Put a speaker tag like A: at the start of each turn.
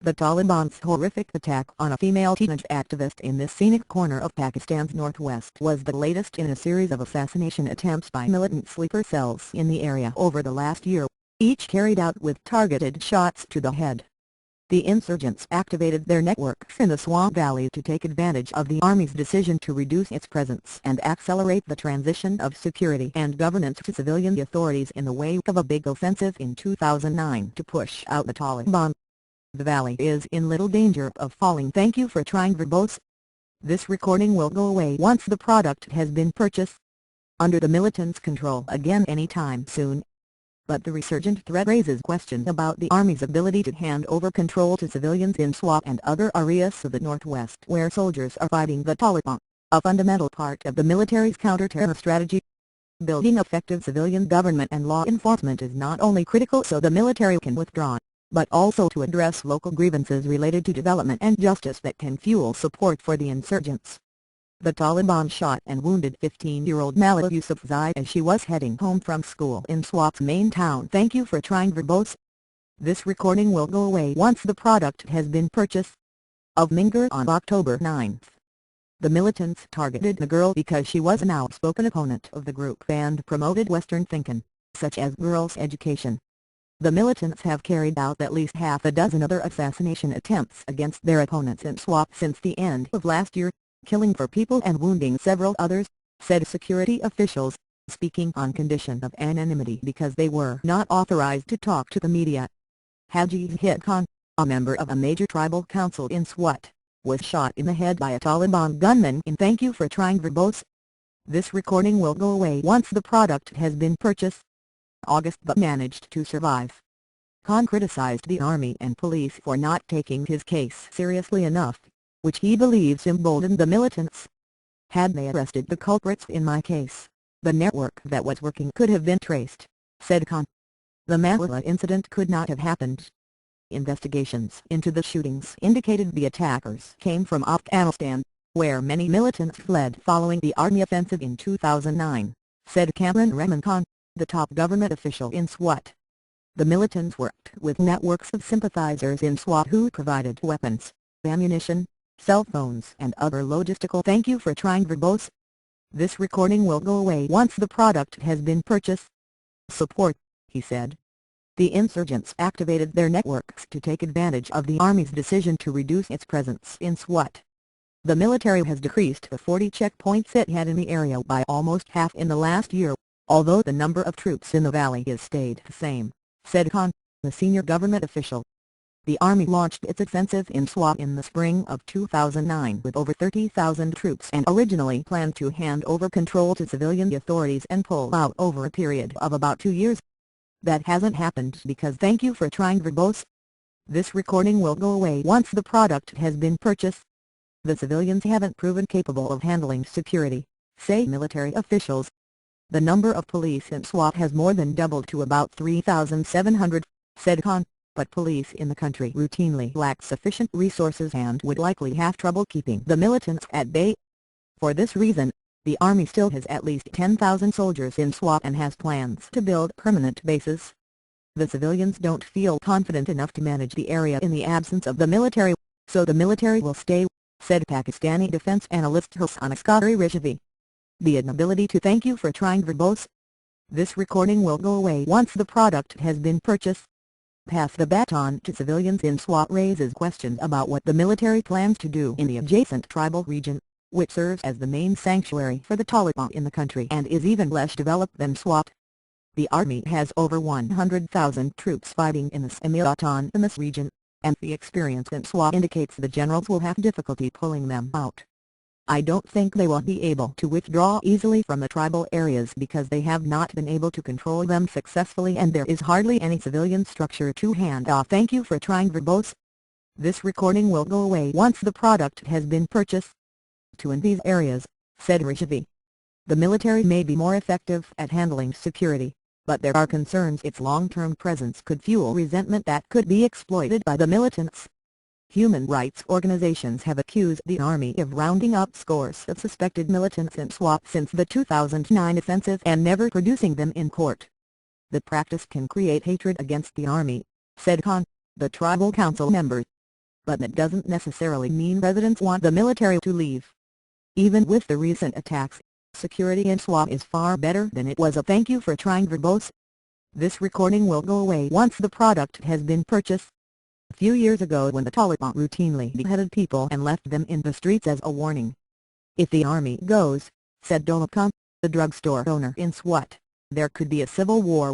A: The Taliban's horrific attack on a female teenage activist in this scenic corner of Pakistan's northwest was the latest in a series of assassination attempts by militant sleeper cells in the area over the last year, each carried out with targeted shots to the head. The insurgents activated their networks in the Swamp Valley to take advantage of the army's decision to reduce its presence and accelerate the transition of security and governance to civilian authorities in the wake of a big offensive in 2009 to push out the Taliban. The valley is in little danger of falling. Thank you for trying verbose. This recording will go away once the product has been purchased under the militants' control again anytime soon. But the resurgent threat raises questions about the Army's ability to hand over control to civilians in Swat and other areas of the Northwest where soldiers are fighting the Taliban, a fundamental part of the military's counter-terror strategy. Building effective civilian government and law enforcement is not only critical so the military can withdraw, but also to address local grievances related to development and justice that can fuel support for the insurgents. The Taliban shot and wounded 15-year-old Malala Yousafzai as she was heading home from school in Swat's main town. Thank you for trying verbose. This recording will go away once the product has been purchased. Of Mingur on October 9. The militants targeted the girl because she was an outspoken opponent of the group and promoted Western thinking, such as girls' education. The militants have carried out at least half a dozen other assassination attempts against their opponents in Swat since the end of last year, killing 4 people and wounding several others, said security officials, speaking on condition of anonymity because they were not authorized to talk to the media. Haji Hit Khan, a member of a major tribal council in Swat, was shot in the head by a Taliban gunman in Thank you for trying verbose. This recording will go away once the product has been purchased. August but managed to survive. Khan criticized the army and police for not taking his case seriously enough, which he believes emboldened the militants. Had they arrested the culprits in my case, the network that was working could have been traced, said Khan. The Malala incident could not have happened. Investigations into the shootings indicated the attackers came from Afghanistan, where many militants fled following the army offensive in 2009, said Kamran Rahman Khan, the top government official in Swat. The militants worked with networks of sympathizers in Swat who provided weapons, ammunition, cell phones and other logistical. Thank you for trying verbose. This recording will go away once the product has been purchased. Support, he said. The insurgents activated their networks to take advantage of the army's decision to reduce its presence in Swat. The military has decreased the 40 checkpoints it had in the area by almost half in the last year, although the number of troops in the valley has stayed the same, said Khan, the senior government official. The army launched its offensive in Swat in the spring of 2009 with over 30,000 troops and originally planned to hand over control to civilian authorities and pull out over a period of about 2 years. That hasn't happened because Thank you for trying verbose. This recording will go away once the product has been purchased. The civilians haven't proven capable of handling security, say military officials. The number of police in Swat has more than doubled to about 3,700, said Khan, but police in the country routinely lack sufficient resources and would likely have trouble keeping the militants at bay. For this reason, the army still has at least 10,000 soldiers in Swat and has plans to build permanent bases. The civilians don't feel confident enough to manage the area in the absence of the military, so the military will stay, said Pakistani defense analyst Hassan Askari Rizvi. The inability to Thank you for trying verbose. This recording will go away once the product has been purchased. Pass the baton to civilians in Swat raises questions about what the military plans to do in the adjacent tribal region, which serves as the main sanctuary for the Taliban in the country and is even less developed than Swat. The army has over 100,000 troops fighting in the semi-autonomous region, and the experience in Swat indicates the generals will have difficulty pulling them out. I don't think they will be able to withdraw easily from the tribal areas because they have not been able to control them successfully and there is hardly any civilian structure to hand off. Thank you for trying verbose. This recording will go away once the product has been purchased. In these areas, said Rizvi. The military may be more effective at handling security, but there are concerns its long-term presence could fuel resentment that could be exploited by the militants. Human rights organizations have accused the army of rounding up scores of suspected militants in Swat since the 2009 offensive and never producing them in court. The practice can create hatred against the army, said Khan, the tribal council member. but that doesn't necessarily mean residents want the military to leave. Even with the recent attacks, security in SWAT is far better than it was. A thank you for trying verbose. This recording will go away once the product has been purchased. A few years ago, when the Taliban routinely beheaded people and left them in the streets as a warning. "If the army goes," said Dolakhan, the drugstore owner in SWAT, "there could be a civil war."